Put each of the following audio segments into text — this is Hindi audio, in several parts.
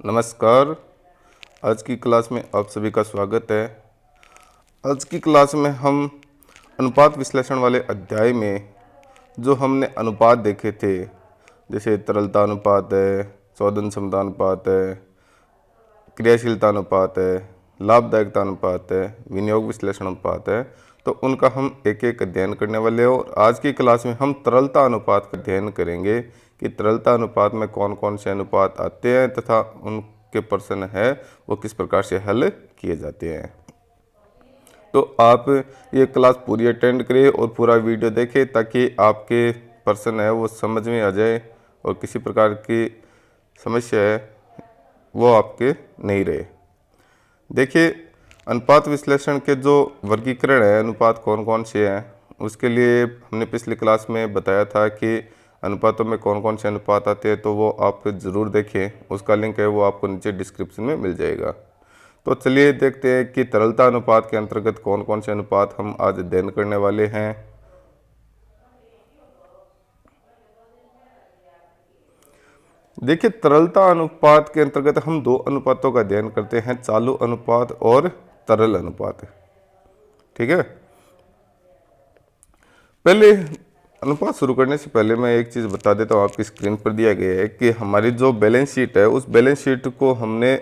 नमस्कार। आज की क्लास में आप सभी का स्वागत है। आज की क्लास में हम अनुपात विश्लेषण वाले अध्याय में जो हमने अनुपात देखे थे, जैसे तरलता अनुपात है, शोधन क्षमता अनुपात है, क्रियाशीलता अनुपात है, लाभदायकता अनुपात है, विनियोग विश्लेषण अनुपात है, तो उनका हम एक एक अध्ययन करने वाले हैं। और आज की क्लास में हम तरलता अनुपात का अध्ययन करेंगे कि तरलता अनुपात में कौन कौन से अनुपात आते हैं तथा उनके प्रश्न है वो किस प्रकार से हल किए जाते हैं। तो आप ये क्लास पूरी अटेंड करें और पूरा वीडियो देखें ताकि आपके प्रश्न है वो समझ में आ जाए और किसी प्रकार की समस्या है वो आपके नहीं रहे। देखिए, अनुपात विश्लेषण के जो वर्गीकरण है, अनुपात कौन कौन से हैं, उसके लिए हमने पिछली क्लास में बताया था कि अनुपातों में कौन कौन से अनुपात आते हैं, तो वो आप ज़रूर देखें। उसका लिंक है वो आपको नीचे डिस्क्रिप्शन में मिल जाएगा। तो चलिए देखते हैं कि तरलता अनुपात के अंतर्गत कौन कौन से अनुपात हम आज अध्ययन करने वाले हैं। देखिए, तरलता अनुपात के अंतर्गत हम दो अनुपातों का अध्ययन करते हैं, चालू अनुपात और तरल अनुपात। ठीक है, पहले अनुपात शुरू करने से पहले मैं एक चीज़ बता देता हूँ। आपकी स्क्रीन पर दिया गया है कि हमारी जो बैलेंस शीट है, उस बैलेंस शीट को हमने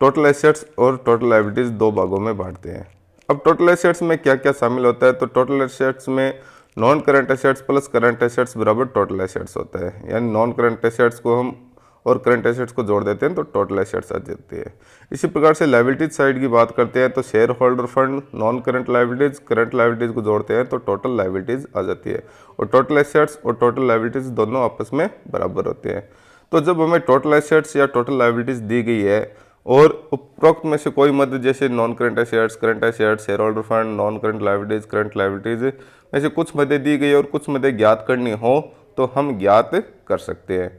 टोटल एसेट्स और टोटल लायबिलिटीज दो भागों में बांटते हैं। अब टोटल एसेट्स में क्या क्या शामिल होता है, तो टोटल एसेट्स में non current assets plus current assets बराबर टोटल एसेट्स होता है। यानी नॉन करंट एसेट्स को हम और करंट एसेट्स को जोड़ देते हैं तो टोटल एसेट्स आ जाती है। इसी प्रकार से लायबिलिटीज साइड की बात करते हैं तो share holder fund, non current liabilities, current liabilities को जोड़ते हैं तो टोटल लायबिलिटीज आ जाती है। और टोटल एसेट्स और टोटल लायबिलिटीज दोनों आपस में बराबर होते हैं। तो जब हमें टोटल एसेट्स या टोटल लायबिलिटीज दी गई है और उपरोक्त में से कोई मद जैसे non current assets, current assets, share holder fund, non current liabilities, current liabilities में से कुछ मदें दी गई और कुछ मदें ज्ञात करनी हो तो हम ज्ञात कर सकते हैं।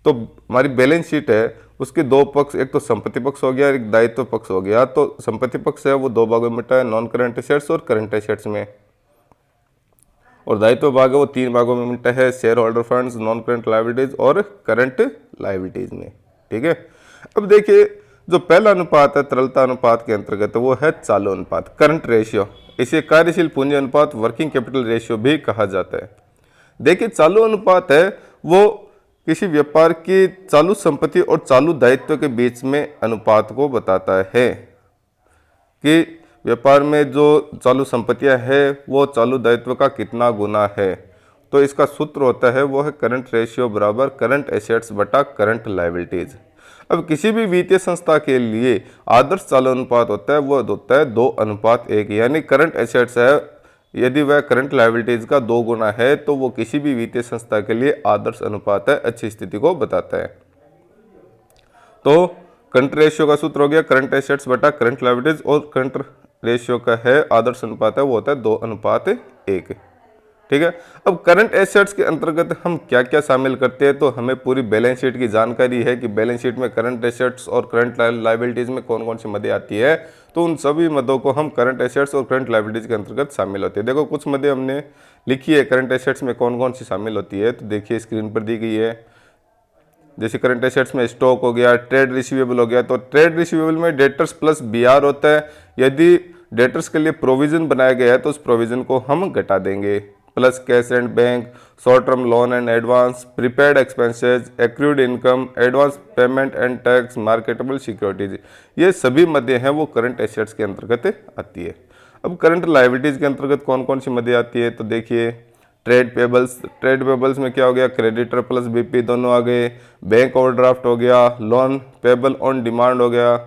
तो हमारी बैलेंस शीट है उसके दो पक्ष, एक तो संपत्ति पक्ष हो गया, एक दायित्व पक्ष हो गया। तो संपत्ति पक्ष है वो दो भागों में बटा है, नॉन करंट एसेट्स और करंट एसेट्स में, और दायित्व भाग है वो तीन भागों में बटा है, share holder funds, non current liabilities और करंट लायबिलिटीज में। ठीक है, अब देखिए जो पहला अनुपात है तरलता अनुपात के अंतर्गत वो है चालू अनुपात, करंट रेशियो। इसे कार्यशील पूंजी अनुपात, वर्किंग कैपिटल रेशियो भी कहा जाता है। देखिए, चालू अनुपात है वो किसी व्यापार की चालू संपत्ति और चालू दायित्व के बीच में अनुपात को बताता है कि व्यापार में जो चालू संपत्तियां है वो चालू दायित्व का कितना गुना है। तो इसका सूत्र होता है वो है करंट रेशियो बराबर करंट एसेट्स बटा करंट लायबिलिटीज। अब किसी भी वित्तीय संस्था के लिए आदर्श चालू अनुपात होता है वो होता है 2:1, यानी करंट एसेट्स है यदि वह करंट लायबिलिटीज का 2 गुना है तो वो किसी भी वित्तीय संस्था के लिए आदर्श अनुपात है, अच्छी स्थिति को बताता है। तो करंट रेशियो का सूत्र हो गया करंट एसेट्स बटा करंट लायबिलिटीज, और करंट रेशियो का है आदर्श अनुपात है वो होता है 2:1। ठीक है, अब करंट एसेट्स के अंतर्गत हम क्या क्या शामिल करते हैं, तो हमें पूरी बैलेंस शीट की जानकारी है कि बैलेंस शीट में करंट एसेट्स और करंट लायबिलिटीज में कौन कौन सी मदें आती है। तो उन सभी मदों को हम करंट एसेट्स और करंट लायबिलिटीज के अंतर्गत शामिल होते हैं। देखो कुछ मदें हमने लिखी है करंट एसेट्स में कौन कौन सी शामिल होती है, तो देखिए स्क्रीन पर दी गई है। जैसे करंट एसेट्स में स्टॉक हो गया, ट्रेड रिसीवेबल हो गया। तो ट्रेड रिसीवेबल में डेटर्स प्लस बीआर होता है। यदि डेटर्स के लिए प्रोविजन बनाया गया है तो उस प्रोविजन को हम घटा देंगे। Plus cash and bank, short term loan and advance, prepaid expenses, accrued income, advance payment and tax, marketable securities, ये सभी मदें हैं वो करंट एसेट्स के अंतर्गत आती है। अब करंट लायबिलिटीज के अंतर्गत कौन कौन सी मदें आती है, तो देखिए ट्रेड पेबल्स में क्या हो गया, क्रेडिटर प्लस बीपी दोनों आ गए। बैंक ओवरड्राफ्ट हो गया, लोन पेबल ऑन डिमांड हो गया,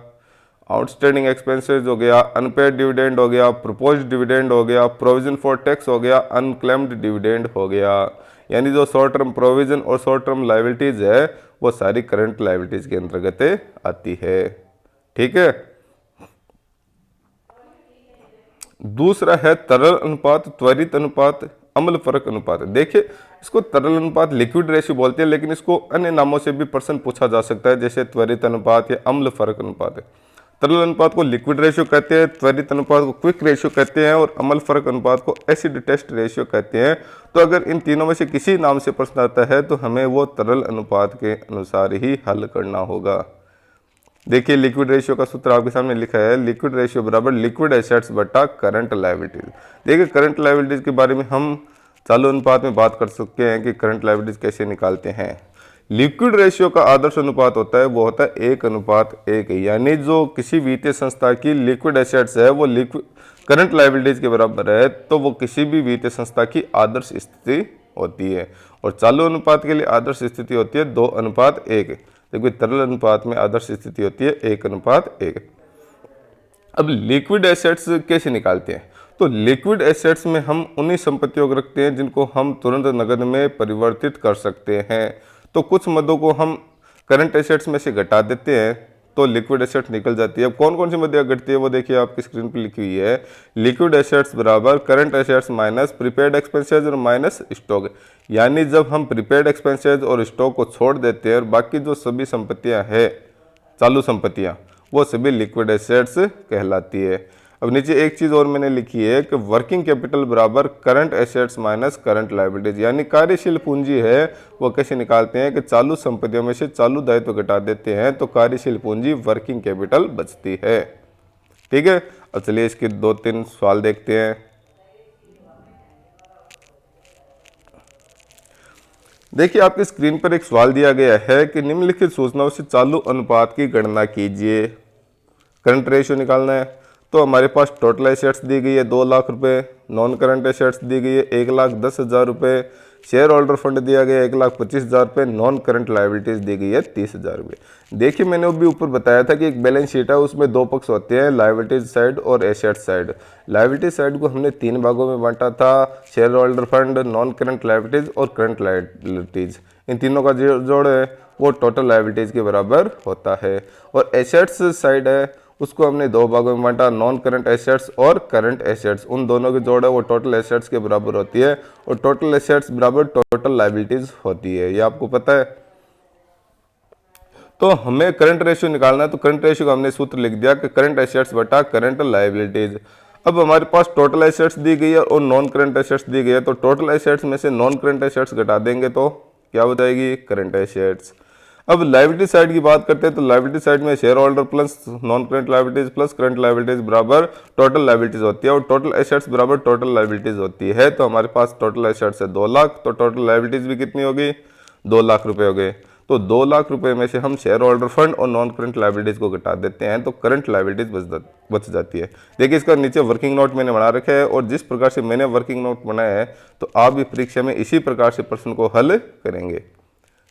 आउटस्टैंडिंग एक्सपेंसेस हो गया, अनपेड डिविडेंड हो गया, प्रपोज्ड डिविडेंड हो गया, प्रोविजन फॉर टैक्स हो गया, अनक्लेम्ड डिविडेंड हो गया। यानी जो शॉर्ट टर्म प्रोविजन और शॉर्ट टर्म लायबिलिटीज है वो सारी करंट लायबिलिटीज के अंतर्गत आती है। ठीक है, दूसरा है तरल अनुपात, त्वरित अनुपात, अम्ल फरक अनुपात। देखिए इसको तरल अनुपात लिक्विड रेशियो बोलते हैं, लेकिन इसको अन्य नामों से भी प्रश्न पूछा जा सकता है, जैसे त्वरित अनुपात या अम्ल फरक अनुपात। तरल अनुपात को लिक्विड रेशियो कहते हैं, त्वरित अनुपात को क्विक रेशियो कहते हैं और अम्ल फर्क अनुपात को एसिड टेस्ट रेशियो कहते हैं। तो अगर इन तीनों में से किसी नाम से प्रश्न आता है तो हमें वो तरल अनुपात के अनुसार ही हल करना होगा। देखिए लिक्विड रेशियो का सूत्र आपके सामने लिखा है, लिक्विड रेशियो बराबर लिक्विड एसेट्स बटा करंट लायबिलिटीज। देखिए करंट लायबिलिटीज के बारे में हम चालू अनुपात में बात कर सकते हैं कि करंट लायबिलिटीज कैसे निकालते हैं। लिक्विड रेशियो का आदर्श अनुपात होता है वो होता है 1:1, यानी जो किसी वित्तीय संस्था की लिक्विड एसेट्स है वो लिक्विड करंट लायबिलिटीज के बराबर है तो वो किसी भी वित्तीय संस्था की आदर्श स्थिति होती है। और चालू अनुपात के लिए आदर्श स्थिति होती है 2:1, जबकि तरल अनुपात में आदर्श स्थिति होती है 1:1। अब लिक्विड एसेट्स कैसे निकालते हैं? तो लिक्विड एसेट्स में हम उन्हीं संपत्तियों को रखते हैं जिनको हम तुरंत नकद में परिवर्तित कर सकते हैं। तो कुछ मदों को हम करंट एसेट्स में से घटा देते हैं तो लिक्विड एसेट्स निकल जाती है। अब कौन कौन सी मदियाँ घटती है वो देखिए आपकी स्क्रीन पर लिखी हुई है। लिक्विड एसेट्स बराबर current assets minus prepaid expenses और माइनस स्टॉक, यानी जब हम प्रीपेड एक्सपेंसेस और स्टॉक को छोड़ देते हैं और बाकी जो सभी संपत्तियां हैं चालू संपत्तियां वो सभी लिक्विड एसेट्स कहलाती है। अब नीचे एक चीज़ और मैंने लिखी है कि वर्किंग कैपिटल बराबर current assets minus current liabilities, यानी कार्यशील पूंजी है वो कैसे निकालते हैं कि चालू संपत्तियों में से चालू दायित्व घटा देते हैं तो कार्यशील पूंजी वर्किंग कैपिटल बचती है। ठीक है, अब चलिए इसके 2-3 सवाल देखते हैं। देखिए आपकी स्क्रीन पर एक सवाल दिया गया है कि निम्नलिखित सूचनाओं से चालू अनुपात की गणना कीजिए। करंट रेशियो निकालना है तो हमारे पास टोटल एसेट्स दी गई है 2 लाख रुपए, नॉन करंट एसेट्स दी गई है 1,10,000 रुपये, शेयर होल्डर फंड दिया गया 1,25,000 रुपये, नॉन करंट लायबिलिटीज दी गई है 30,000 रुपये। देखिए मैंने अभी ऊपर बताया था कि एक बैलेंस शीट है उसमें 2 पक्ष होते हैं, लायबिलिटीज साइड और एसेट साइड। लायबिलिटीज साइड को हमने 3 भागों में बांटा था, share holder fund, non current liabilities और करंट लायबिलिटीज। इन तीनों का जो जोड़ है वो टोटल लायबिलिटीज के बराबर होता है। और एसेट्स साइड है उसको हमने 2 भागों में बांटा, नॉन करंट एसेट्स और करंट एसेट्स। उन दोनों की जोड़ है वो टोटल एसेट्स के बराबर होती है और टोटल एसेट्स बराबर टोटल लायबिलिटीज होती है, ये आपको पता है। तो हमें करंट रेशियो निकालना है तो करंट रेशियो का हमने सूत्र लिख दिया कि करंट एसेट्स बटा करंट लायबिलिटीज। अब हमारे पास टोटल एसेट्स दी गई है और नॉन करंट एसेट्स दी गई है तो टोटल एसेट्स में से नॉन करंट एसेट्स घटा देंगे तो क्या हो जाएगी? Current assets. अब लायबिलिटी साइड की बात करते हैं तो लायबिलिटी साइड में share holder plus non current liabilities plus current liabilities बराबर टोटल लायबिलिटीज होती है और टोटल एसेट्स बराबर टोटल लायबिलिटीज होती है। तो हमारे पास टोटल एसेट्स है 2 लाख तो टोटल लायबिलिटीज भी कितनी होगी? 2 लाख रुपए हो गए। तो 2 लाख रुपए में से हम शेयर होल्डर फंड और नॉन करंट लायबिलिटीज को घटा देते हैं तो करंट लायबिलिटीज बच जाती है। देखिए इसका नीचे वर्किंग नोट मैंने बना रखा है और जिस प्रकार से मैंने वर्किंग नोट बनाया है तो आप भी परीक्षा में इसी प्रकार से प्रश्न को हल करेंगे।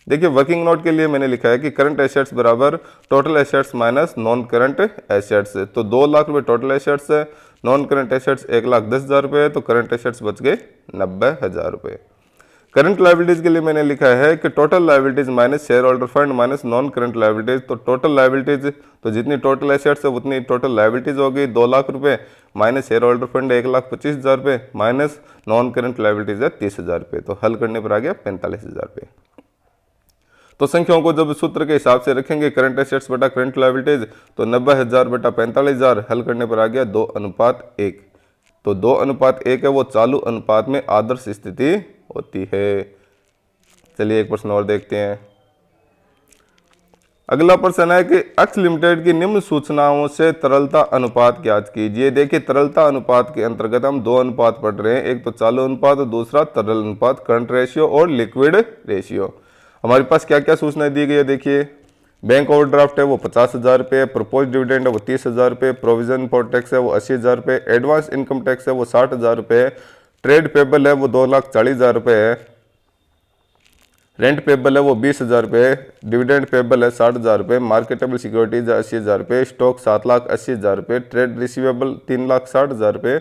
देखिए वर्किंग नोट के लिए मैंने लिखा है कि करंट एसेट्स बराबर total assets minus non current assets. तो 2 लाख रुपए टोटल एसेट्स है, नॉन करंट एसेट्स 1,10,000 रुपये, तो करंट एसेट्स बच गए 90,000 रुपये। करंट लायबिलिटीज के लिए मैंने लिखा है कि total liabilities minus share holder fund minus non current liabilities. तो टोटल लायबिलिटीज तो जितनी टोटल एसेट्स है उतनी टोटल लायबिलिटीज हो गई 2 लाख रुपये, माइनस शेयर होल्डर फंड 1,25,000 रुपये, माइनस नॉन करंट लायबिलिटीज है 30,000 रुपये। तो हल करने पर आ गया 45,000 रुपये। तो संख्याओं को जब सूत्र के हिसाब से रखेंगे करंट एसेट्स बटा करंट लायबिलिटीज तो 90,000 बटा 45,000 हल करने पर आ गया 2:1। तो 2:1 है वो चालू अनुपात में आदर्श स्थिति होती है। चलिए एक प्रश्न और देखते हैं। अगला प्रश्न है कि एक्स लिमिटेड की निम्न सूचनाओं से तरलता अनुपात ज्ञात कीजिए। देखिए तरलता अनुपात के अंतर्गत हम 2 अनुपात पढ़ रहे हैं, एक तो चालू अनुपात और दूसरा तरल अनुपात, करंट रेशियो और लिक्विड रेशियो। हमारे पास क्या क्या सूचनाएं दी गई है देखिए। बैंक ओवरड्राफ्ट है वो 50,000 रुपये, प्रपोज डिविडेंड है वो 30,000 रुपये, प्रोविजन फॉर टैक्स है वो 80,000 रुपये, एडवांस इनकम टैक्स है वो 60,000 रुपये, ट्रेड पेबल है वो 2,40,000 रुपये है, रेंट पेबल है वो 20,000 रुपये, डिविडेंड पेबल है 60,000 रुपये, मार्केटेबल सिक्योरिटीज है 80,000 रुपये, स्टॉक 7,80,000 रुपये, ट्रेड रिसीवेबल 3,60,000 रुपये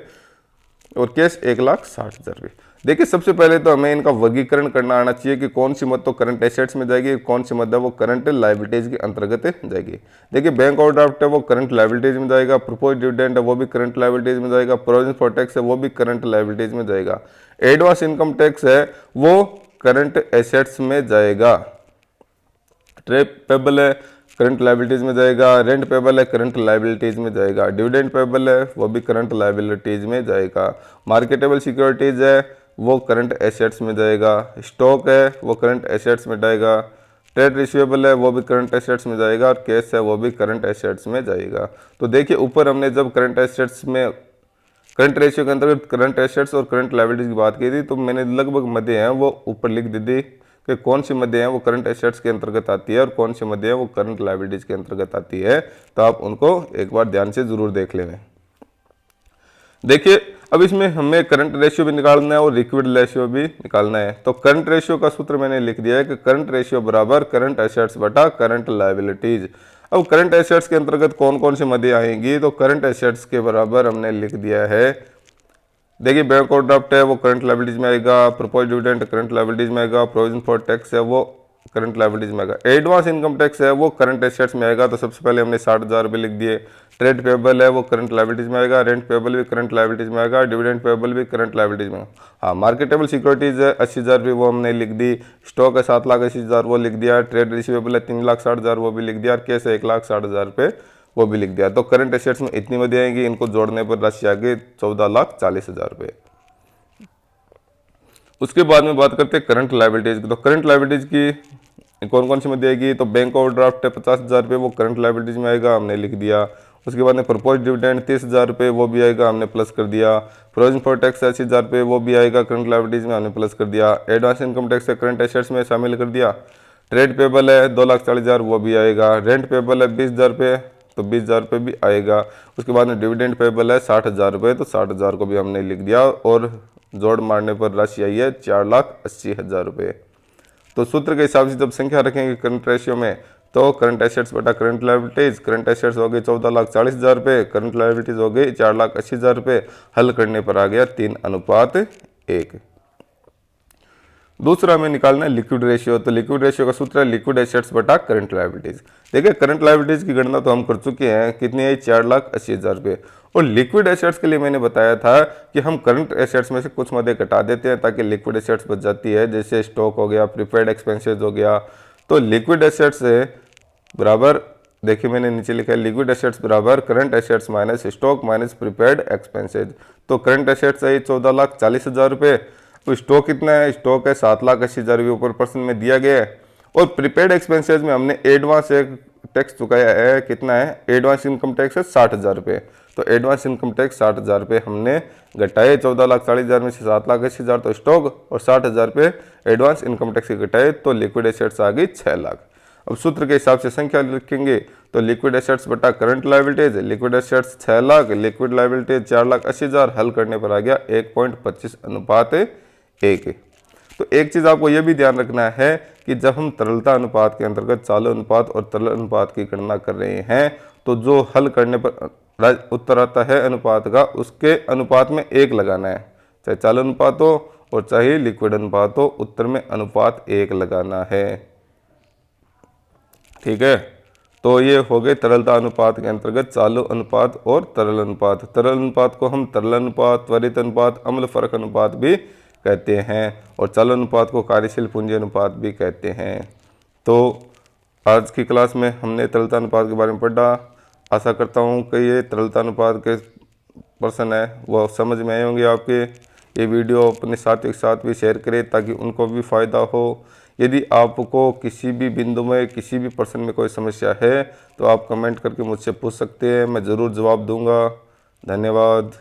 और कैश 1,60,000 रुपये। देखिए सबसे पहले तो हमें इनका वर्गीकरण करना आना चाहिए कि कौन सी मद तो करंट एसेट्स में जाएगी, कौन सी मद है वो करंट लायबिलिटीज के अंतर्गत जाएगी। देखिए बैंक ओवरड्राफ्ट है वो करंट लायबिलिटीज में जाएगा, प्रपोज डिविडेंड है वो भी करंट लायबिलिटीज में जाएगा, प्रोविजन फॉर टैक्स है वो भी करंट लायबिलिटीज में जाएगा, एडवांस इनकम टैक्स है वो करंट एसेट्स में जाएगा, ट्रेड पेबल है करंट लाइबिलिटीज़ में जाएगा। रेंट पेबल है, करंट लाइबिलिटीज़ में जाएगा। डिविडेंड पेबल है, वो भी करंट लाइबिलिटीज़ में जाएगा। मार्केटेबल सिक्योरिटीज़ है, वो करंट एसेट्स में जाएगा। स्टॉक है, वो करंट एसेट्स में जाएगा। ट्रेड रिसीवेबल है, वो भी करंट एसेट्स में जाएगा। और कैश है, वो भी करंट एसेट्स में जाएगा। तो देखिए ऊपर हमने जब करंट एसेट्स में करंट रेशियो के अंतर्गत करंट एसेट्स और करंट लायबिलिटीज की बात की थी, तो मैंने लगभग मदें हैं वो ऊपर लिख दी थी कि कौन सी मदें हैं वो करंट एसेट्स के अंतर्गत आती है और कौन सी मदें हैं वो करंट लायबिलिटीज के अंतर्गत आती है। तो आप उनको एक बार ध्यान से जरूर देख लें। देखिए अब इसमें हमें करंट रेशियो भी निकालना है और लिक्विड रेशियो भी निकालना है। तो करंट रेशियो का सूत्र मैंने लिख दिया है कि करंट रेशियो बराबर करंट एसेट्स बटा करंट लायबिलिटीज। अब करंट एसेट्स के अंतर्गत कौन कौन सी मदें आएंगी, तो करंट एसेट्स के बराबर हमने लिख दिया है, देखिए बैंक ओवरड्राफ्ट है वो करंट लायबिलिटीज में आएगा। प्रपोज डिविडेंड करंट लायबिलिटीज में आएगा। प्रोविजन फॉर टैक्स है वो करंट लायबिलिटीज में आएगा। एडवांस इनकम टैक्स है वो करंट एसेट्स में आएगा। तो सबसे पहले हमने 60,000 रुपये लिख दिए। ट्रेड पेबल है वो करंट लायबिलिटीज में आएगा। रेंट पेबल भी करंट लायबिलिटीज में आएगा। डिविडेंड पेबल भी करंट लायबिलिटीज में। हाँ, मार्केटेबल सिक्योरिटीज है 80,000 रुपये, वो हमने लिख दी। स्टॉक है 7,80,000 वो लिख दिया। ट्रेड रिसीवेबल है 3,60,000 वो भी लिख दिया। और कैश है 1,60,000 रुपये वो भी लिख दिया। तो करंट एसेट्स में इतनी मदें आएंगी, इनको जोड़ने पर राशि आ गई 14,40,000 रुपये। उसके बाद में बात करते हैं करंट लायबिलिटीज की। तो करंट लायबिलिटीज की कौन कौन सी मदें आएगी, तो बैंक ओवरड्राफ्ट है 50,000 रुपये वो करंट लायबिलिटीज में आएगा, हमने लिख दिया। उसके बाद में प्रपोज डिविडेंड 30,000 रुपये वो भी आएगा, हमने प्लस कर दिया। प्रोविजन फॉर टैक्स 80,000 रुपये वो भी आएगा करंट लायबिलिटीज में, हमने प्लस कर दिया। एडवांस इनकम टैक्स है करंट एसेट्स में शामिल कर दिया। ट्रेड पेबल है 2,40,000 वो भी आएगा। रेंट पेबल है 20,000 रुपये, तो 20,000 रुपये भी आएगा। उसके बाद में डिविडेंड पेबल है 60,000 रुपये, तो 60,000 को भी हमने लिख दिया और जोड़ मारने पर राशि आई है 4,80,000 रुपये। तो सूत्र के हिसाब से जब संख्या रखेंगे करंट रेशियो में, तो करंट एसेट्स बटा करंट लायबिलिटीज, करंट एसेट्स हो गई 14,40,000 रुपये, करंट लायबिलिटीज हो गई 4,80,000 रुपये। हल करने पर आ गया 3:1। दूसरा हमें निकालना है लिक्विड रेशियो। तो लिक्विड रेशियो का सूत्र है लिक्विड एसेट्स बटा करंट लायबिलिटीज। देखिए करंट लायबिलिटीज की गणना तो हम कर चुके हैं, कितनी है 4,80,000 रुपये। और लिक्विड एसेट्स के लिए मैंने बताया था कि हम करंट एसेट्स में से कुछ मदें घटा देते हैं ताकि लिक्विड एसेट्स बच जाती है, जैसे स्टॉक हो गया, प्रीपेड एक्सपेंसेस हो गया। तो लिक्विड एसेट्स से बराबर, देखिए मैंने नीचे लिखा है लिक्विड एसेट्स बराबर current assets minus stock minus prepaid expenses. तो करंट एसेट्स है 14,40,000 रुपये। तो स्टॉक कितना है, स्टॉक है 7,80,000 रुपये ऊपर पर्सन में दिया गया है। और प्रीपेड एक्सपेंसेज में हमने एडवांस एक टैक्स चुकाया है, कितना है, एडवांस इनकम टैक्स है 60,000 रुपये। तो एडवांस इनकम टैक्स 60,000 रुपये हमने घटाए। 14,40,000 में से 7,80,000 तो स्टॉक और 60,000 रुपये एडवांस इनकम टैक्स के घटाए, तो लिक्विड एसेट्स आ गई 6 लाख। अब सूत्र के हिसाब से संख्या लिखेंगे, तो लिक्विड एसेट्स बटा current liabilities, liquid assets 6 lakh, liquid liabilities 4,80,000। हल करने पर आ गया 1.25:1। तो एक चीज़ आपको यह भी ध्यान रखना है कि जब हम तरलता अनुपात के अंतर्गत चालू अनुपात और तरल अनुपात की गणना कर रहे हैं, तो जो हल करने पर उत्तर आता है अनुपात का, उसके अनुपात में 1 लगाना है, चाहे चालू अनुपात हो और चाहे लिक्विड अनुपात हो, उत्तर में अनुपात 1 लगाना है। ठीक है, तो ये हो गए तरलता अनुपात के अंतर्गत चालू अनुपात और तरल अनुपात। तरल अनुपात को हम तरल अनुपात, त्वरित अनुपात, अम्ल फर्क अनुपात भी कहते हैं, और चालू अनुपात को कार्यशील पूंजी अनुपात भी कहते हैं। तो आज की क्लास में हमने तरलता अनुपात के बारे में पढ़ा। आशा करता हूँ कि ये तरलता अनुपात के पर्सन है वो समझ में आए होंगे आपके। ये वीडियो अपने साथियों के साथ भी शेयर करें ताकि उनको भी फ़ायदा हो। यदि आपको किसी भी बिंदु में, किसी भी पर्सन में कोई समस्या है, तो आप कमेंट करके मुझसे पूछ सकते हैं, मैं ज़रूर जवाब दूंगा। धन्यवाद।